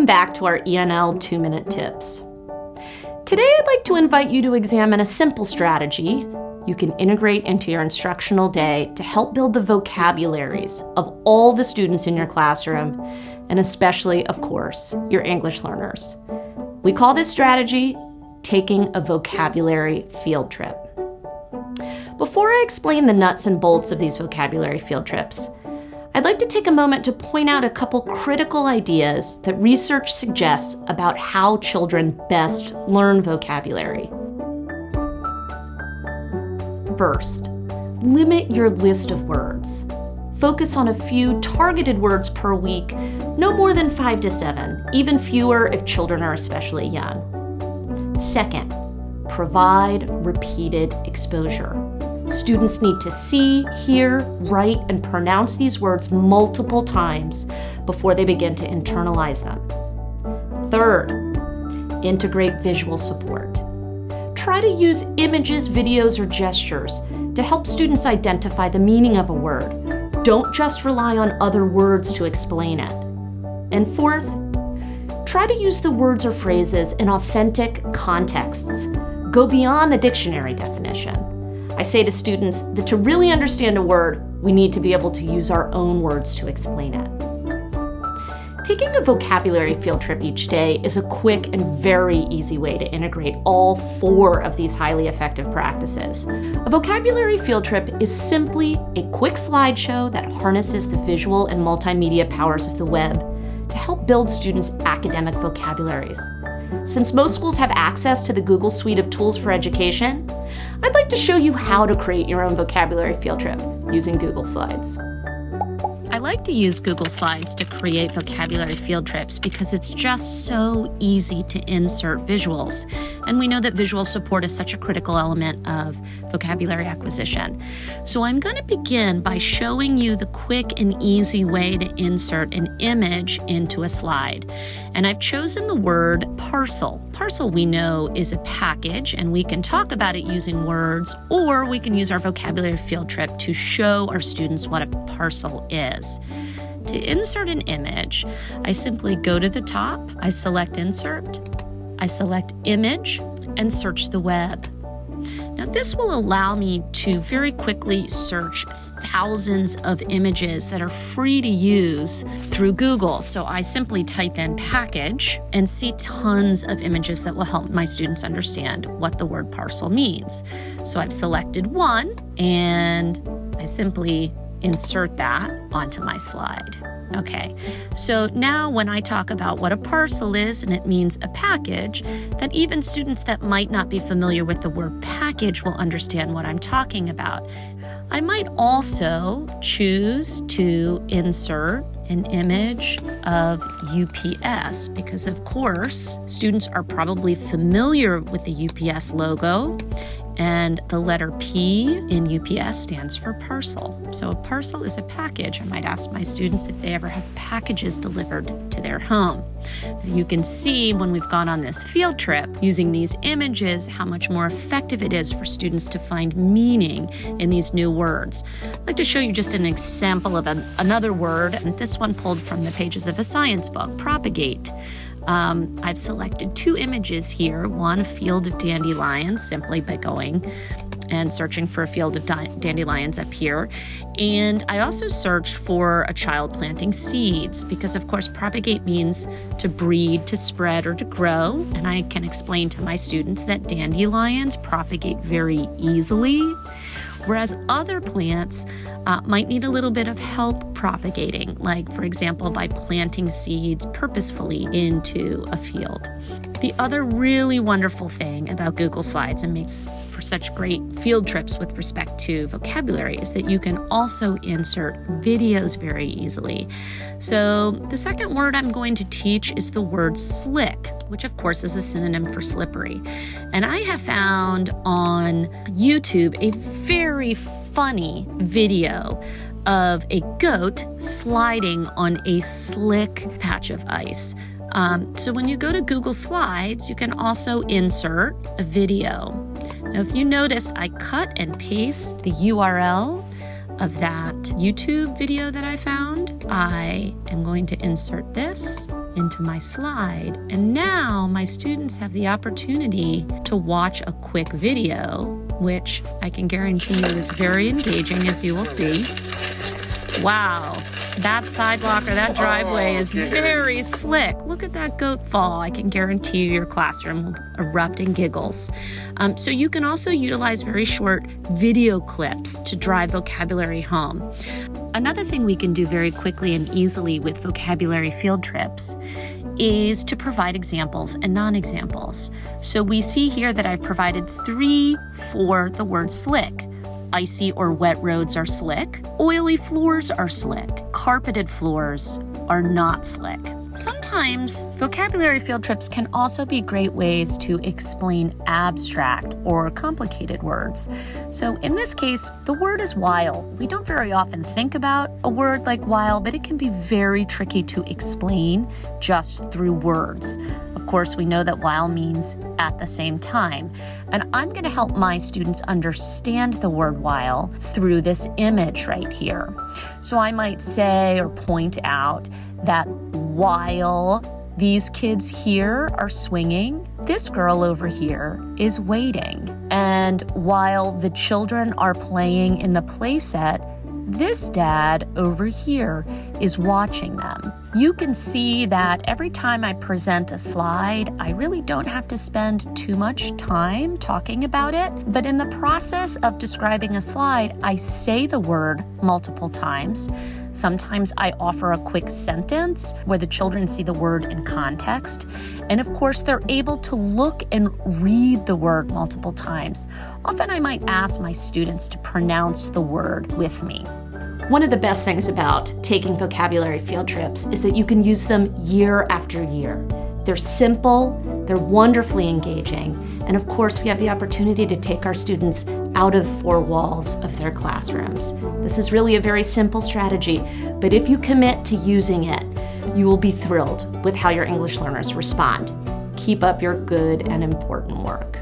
back to our ENL 2-minute tips. Today I'd like to invite you to examine a simple strategy you can integrate into your instructional day to help build the vocabularies of all the students in your classroom, and especially, of course, your English learners. We call this strategy taking a vocabulary field trip. Before I explain the nuts and bolts of these vocabulary field trips, I'd like to take a moment to point out a couple critical ideas that research suggests about how children best learn vocabulary. First, limit your list of words. Focus on a few targeted words per week, no more than 5 to 7, even fewer if children are especially young. Second, provide repeated exposure. Students need to see, hear, write, and pronounce these words multiple times before they begin to internalize them. Third, integrate visual support. Try to use images, videos, or gestures to help students identify the meaning of a word. Don't just rely on other words to explain it. And fourth, try to use the words or phrases in authentic contexts. Go beyond the dictionary definition. I say to students that to really understand a word, we need to be able to use our own words to explain it. Taking a vocabulary field trip each day is a quick and very easy way to integrate all 4 of these highly effective practices. A vocabulary field trip is simply a quick slideshow that harnesses the visual and multimedia powers of the web to help build students' academic vocabularies. Since most schools have access to the Google suite of tools for education, I'd like to show you how to create your own vocabulary field trip using Google Slides. I like to use Google Slides to create vocabulary field trips because it's just so easy to insert visuals. And we know that visual support is such a critical element of vocabulary acquisition. So I'm going to begin by showing you the quick and easy way to insert an image into a slide. And I've chosen the word parcel. Parcel, we know, is a package, and we can talk about it using words, or we can use our vocabulary field trip to show our students what a parcel is. To insert an image, I simply go to the top, I select Insert, I select Image, and search the web. Now, this will allow me to very quickly search thousands of images that are free to use through Google. So I simply type in package and see tons of images that will help my students understand what the word parcel means. So I've selected one and I simply insert that onto my slide. Okay, so now when I talk about what a parcel is, and it means a package, that even students that might not be familiar with the word package will understand what I'm talking about. I might also choose to insert an image of UPS because, of course, students are probably familiar with the UPS logo, and the letter P in UPS stands for parcel. So a parcel is a package. I might ask my students if they ever have packages delivered to their home. You can see when we've gone on this field trip using these images how much more effective it is for students to find meaning in these new words. I'd like to show you just an example of another word, and this one pulled from the pages of a science book, propagate. I've selected 2 images here, one a field of dandelions, simply by going and searching for a field of dandelions up here. And I also searched for a child planting seeds because, of course, propagate means to breed, to spread, or to grow. And I can explain to my students that dandelions propagate very easily, whereas other plants might need a little bit of help propagating, like, for example, by planting seeds purposefully into a field. The other really wonderful thing about Google Slides and makes for such great field trips with respect to vocabulary is that you can also insert videos very easily. So the second word I'm going to teach is the word slick, which of course is a synonym for slippery. And I have found on YouTube a very funny video of a goat sliding on a slick patch of ice. So when you go to Google Slides, you can also insert a video. Now, if you noticed, I cut and paste the URL of that YouTube video that I found. I am going to insert this into my slide. And now my students have the opportunity to watch a quick video, which I can guarantee you is very engaging, as you will see. Wow, that sidewalk or that driveway is very slick. Look at that goat fall. I can guarantee you your classroom will erupt in giggles. So you can also utilize very short video clips to drive vocabulary home. Another thing we can do very quickly and easily with vocabulary field trips is to provide examples and non-examples. So we see here that I've provided 3 for the word slick. Icy or wet roads are slick. Oily floors are slick. Carpeted floors are not slick. Sometimes vocabulary field trips can also be great ways to explain abstract or complicated words. So in this case, the word is while. We don't very often think about a word like while, but it can be very tricky to explain just through words. Of course, we know that while means at the same time. And I'm going to help my students understand the word while through this image right here. So I might say or point out that while these kids here are swinging, this girl over here is waiting. And while the children are playing in the playset, this dad over here is watching them. You can see that every time I present a slide, I really don't have to spend too much time talking about it. But in the process of describing a slide, I say the word multiple times. Sometimes I offer a quick sentence where the children see the word in context. And of course, they're able to look and read the word multiple times. Often I might ask my students to pronounce the word with me. One of the best things about taking vocabulary field trips is that you can use them year after year. They're simple, they're wonderfully engaging, and of course we have the opportunity to take our students out of the 4 walls of their classrooms. This is really a very simple strategy, but if you commit to using it, you will be thrilled with how your English learners respond. Keep up your good and important work.